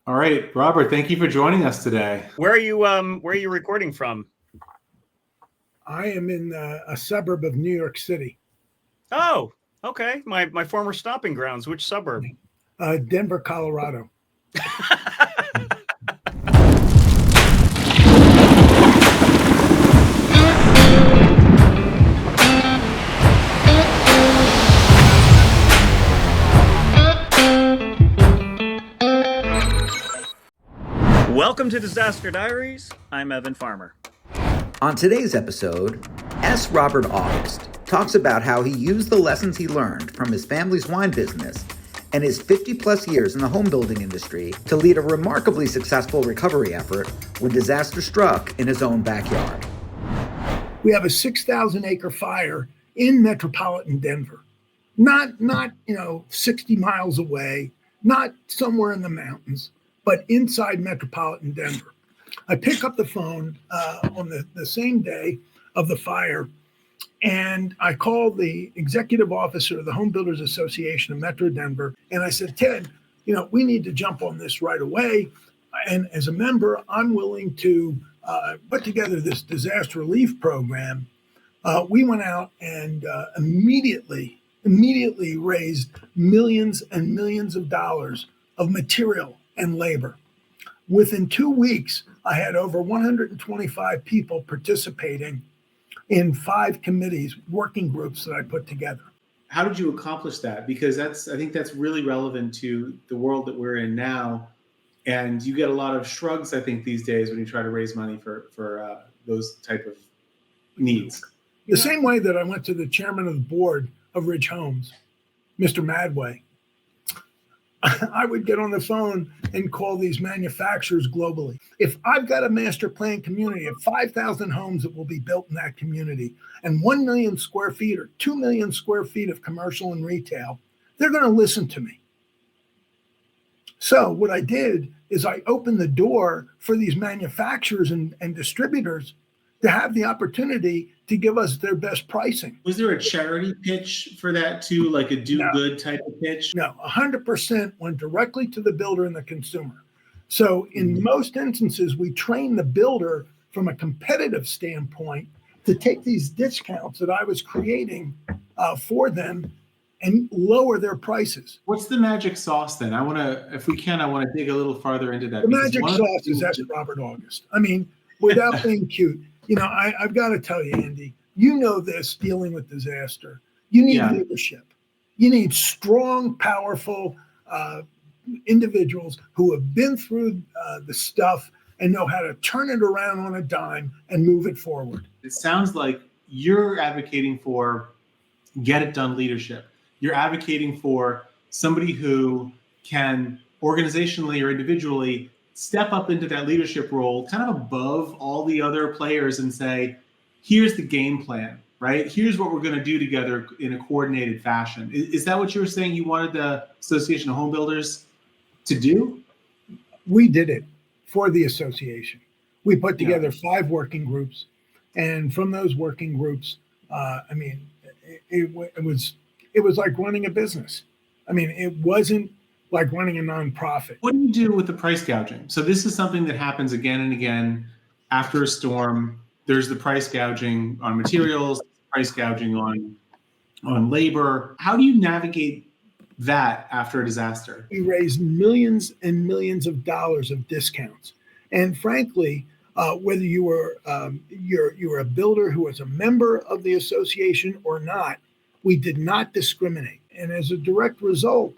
All right, Robert, thank you for joining us today. Where are you recording from? I am in a suburb of New York City. Oh, okay. My former stomping grounds. Which suburb? Denver, Colorado. Welcome to Disaster Diaries. I'm Evan Farmer. On today's episode, S. Robert August talks about how he used the lessons he learned from his family's wine business and his 50-plus years in the home building industry to lead a remarkably successful recovery effort when disaster struck in his own backyard. We have a 6,000-acre fire in metropolitan Denver. Not 60 miles away, not somewhere in the mountains, but inside metropolitan Denver. I pick up the phone on the same day of the fire, and I call the executive officer of the Home Builders Association of Metro Denver, and I said, Ted, we need to jump on this right away. And as a member, I'm willing to put together this disaster relief program. We went out and immediately raised millions and millions of dollars of material and labor. Within 2 weeks, I had over 125 people participating in 5 committees, working groups that I put together. How did you accomplish that? Because I think that's really relevant to the world that we're in now. And you get a lot of shrugs, I think, these days when you try to raise money for those type of needs. The same way that I went to the chairman of the board of Ridge Homes, Mr. Madway, I would get on the phone and call these manufacturers globally. If I've got a master plan community of 5,000 homes that will be built in that community and 1 million square feet or 2 million square feet of commercial and retail, they're going to listen to me. So what I did is I opened the door for these manufacturers and distributors to have the opportunity to give us their best pricing. Was there a charity pitch for that too, like a do-good type of pitch? No, 100% went directly to the builder and the consumer. So in most instances, we train the builder from a competitive standpoint to take these discounts that I was creating for them and lower their prices. What's the magic sauce then? If we can, I want to dig a little farther into that. The magic sauce is S. Robert August. I mean, without being cute. I've got to tell you, Andy, this dealing with disaster. You need leadership. You need strong, powerful individuals who have been through the stuff and know how to turn it around on a dime and move it forward. It sounds like you're advocating for get it done leadership. You're advocating for somebody who can organizationally or individually step up into that leadership role, kind of above all the other players and say, here's the game plan, right? Here's what we're going to do together in a coordinated fashion. Is that what you were saying you wanted the Association of Home Builders to do? We did it for the association. We put together 5 working groups. And from those working groups, it was like running a business. It wasn't like running a nonprofit. What do you do with the price gouging? So this is something that happens again and again after a storm. There's the price gouging on materials, price gouging on labor. How do you navigate that after a disaster? We raised millions and millions of dollars of discounts. And frankly, whether you were a builder who was a member of the association or not, we did not discriminate. And as a direct result,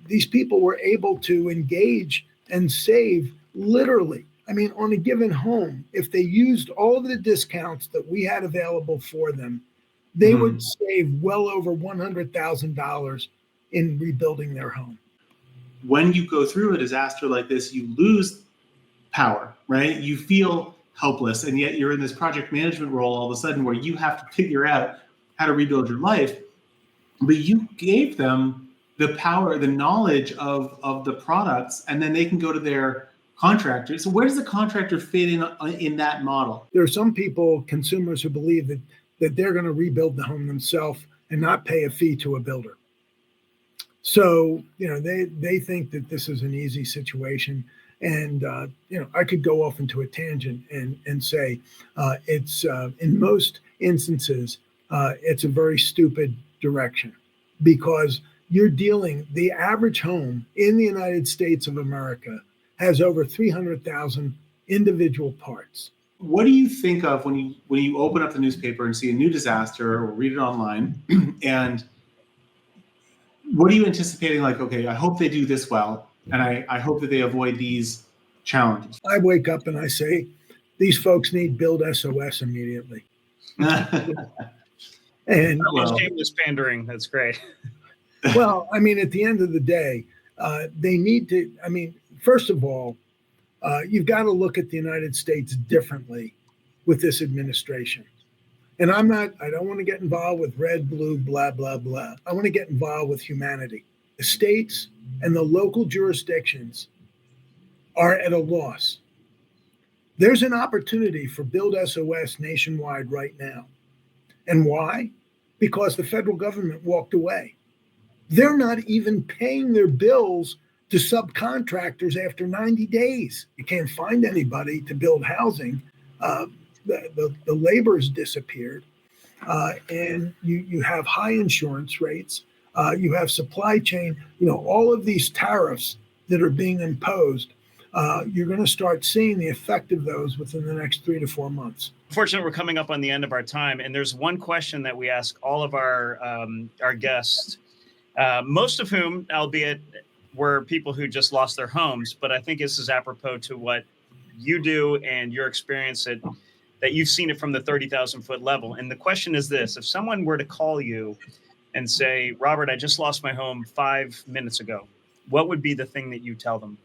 these people were able to engage and save literally. On a given home, if they used all of the discounts that we had available for them, they would save well over $100,000 in rebuilding their home. When you go through a disaster like this, you lose power, right? You feel helpless, and yet you're in this project management role all of a sudden where you have to figure out how to rebuild your life. But you gave them the power, the knowledge of the products, and then they can go to their contractors. So where does the contractor fit in that model? There are some people, consumers, who believe that they're going to rebuild the home themselves and not pay a fee to a builder. So, they think that this is an easy situation. And, I could go off into a tangent and say it's in most instances, it's a very stupid direction because the average home in the United States of America has over 300,000 individual parts. What do you think of when you open up the newspaper and see a new disaster or read it online? And what are you anticipating? Like, okay, I hope they do this well, and I hope that they avoid these challenges. I wake up and I say, these folks need Build SOS immediately. And shameless pandering. That's great. Well, I mean, at the end of the day, they need to. I mean, first of all, you've got to look at the United States differently with this administration. And I don't want to get involved with red, blue, blah, blah, blah. I want to get involved with humanity. The states and the local jurisdictions are at a loss. There's an opportunity for Build SOS nationwide right now. And why? Because the federal government walked away. They're not even paying their bills to subcontractors after 90 days. You can't find anybody to build housing. The labor has disappeared. And you have high insurance rates. You have supply chain, all of these tariffs that are being imposed. You're going to start seeing the effect of those within the next 3 to 4 months. Unfortunately, we're coming up on the end of our time, and there's one question that we ask all of our guests, most of whom, albeit, were people who just lost their homes. But I think this is apropos to what you do and your experience that you've seen it from the 30,000 foot level. And the question is this: if someone were to call you and say, Robert, I just lost my home 5 minutes ago, what would be the thing that you tell them?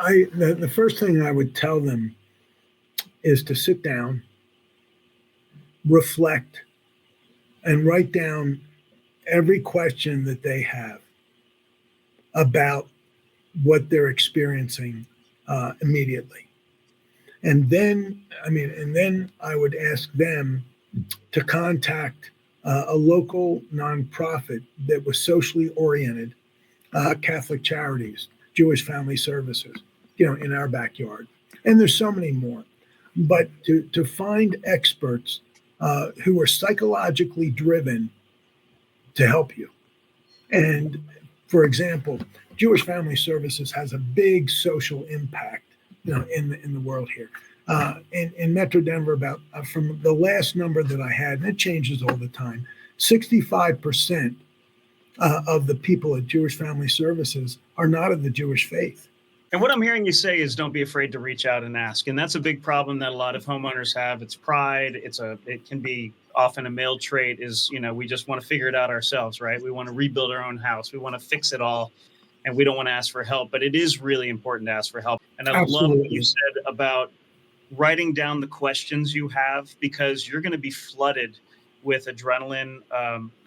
The first thing I would tell them is to sit down, reflect, and write down every question that they have about what they're experiencing immediately. And then I would ask them to contact a local nonprofit that was socially oriented, Catholic Charities, Jewish Family Services, in our backyard. And there's so many more. But to find experts who are psychologically driven to help you. And for example, Jewish Family Services has a big social impact, in the world here. In Metro Denver, about from the last number that I had, and it changes all the time, 65% of the people at Jewish Family Services are not of the Jewish faith. And what I'm hearing you say is don't be afraid to reach out and ask. And that's a big problem that a lot of homeowners have. It's pride. It can be often a male trait is, we just want to figure it out ourselves, right? We want to rebuild our own house. We want to fix it all. And we don't want to ask for help. But it is really important to ask for help. And I love what you said about writing down the questions you have, because you're going to be flooded with adrenaline.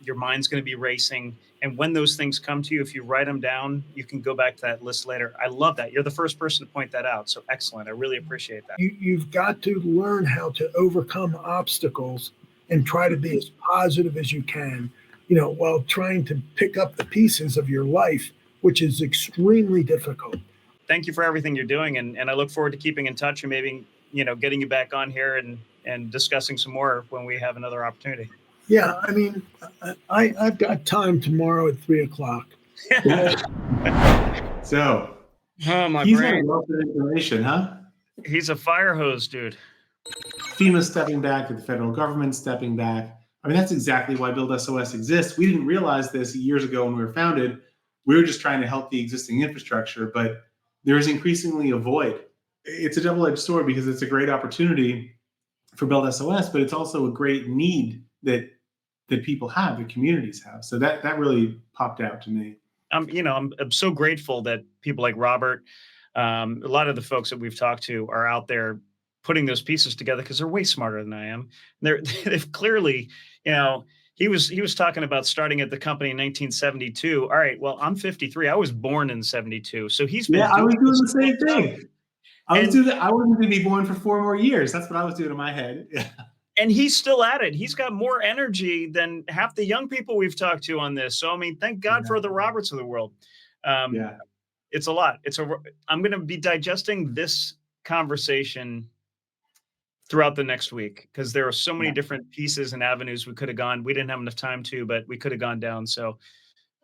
Your mind's going to be racing. And when those things come to you, if you write them down, you can go back to that list later. I love that. You're the first person to point that out. So excellent. I really appreciate that. You've got to learn how to overcome obstacles and try to be as positive as you can, while trying to pick up the pieces of your life, which is extremely difficult. Thank you for everything you're doing. And I look forward to keeping in touch and maybe, getting you back on here and discussing some more when we have another opportunity. Yeah, I've got time tomorrow at 3:00. So, my he's brain. got a wealth of information, huh? He's a fire hose, dude. FEMA stepping back, the federal government stepping back. That's exactly why Build SOS exists. We didn't realize this years ago when we were founded. We were just trying to help the existing infrastructure, but there is increasingly a void. It's a double-edged sword because it's a great opportunity for Build SOS, but it's also a great need that people have, that communities have. So that really popped out to me. I'm so grateful that people like Robert, a lot of the folks that we've talked to are out there putting those pieces together because they're way smarter than I am. They've clearly, he was talking about starting at the company in 1972. All right, well, I'm 53. I was born in 72. So he's been I was doing the same thing. I was going to be born for 4 more years. That's what I was doing in my head. and he's still at it. He's got more energy than half the young people we've talked to on this. So, I mean, thank God for the Roberts of the world. Yeah. It's a lot. I'm going to be digesting this conversation throughout the next week because there are so many different pieces and avenues we could have gone. We didn't have enough time to, but we could have gone down. So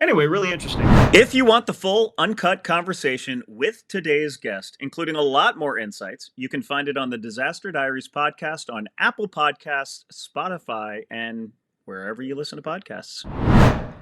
anyway, really interesting. If you want the full uncut conversation with today's guest, including a lot more insights, you can find it on the Disaster Diaries podcast on Apple Podcasts, Spotify, and wherever you listen to podcasts.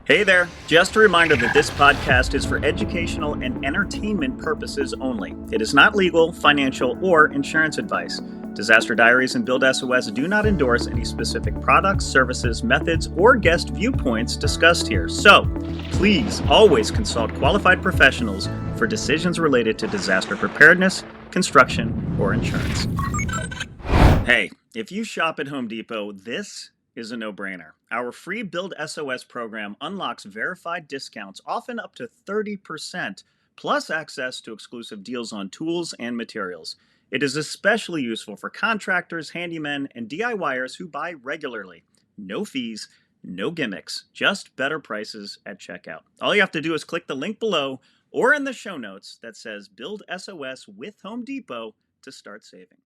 Hey there, just a reminder that this podcast is for educational and entertainment purposes only. It is not legal, financial, or insurance advice. Disaster Diaries and Build SOS do not endorse any specific products, services, methods, or guest viewpoints discussed here. So, please always consult qualified professionals for decisions related to disaster preparedness, construction, or insurance. Hey, if you shop at Home Depot, this is a no-brainer. Our free Build SOS program unlocks verified discounts, often up to 30%, plus access to exclusive deals on tools and materials. It is especially useful for contractors, handymen, and DIYers who buy regularly. No fees, no gimmicks, just better prices at checkout. All you have to do is click the link below or in the show notes that says Build SOS with Home Depot to start saving.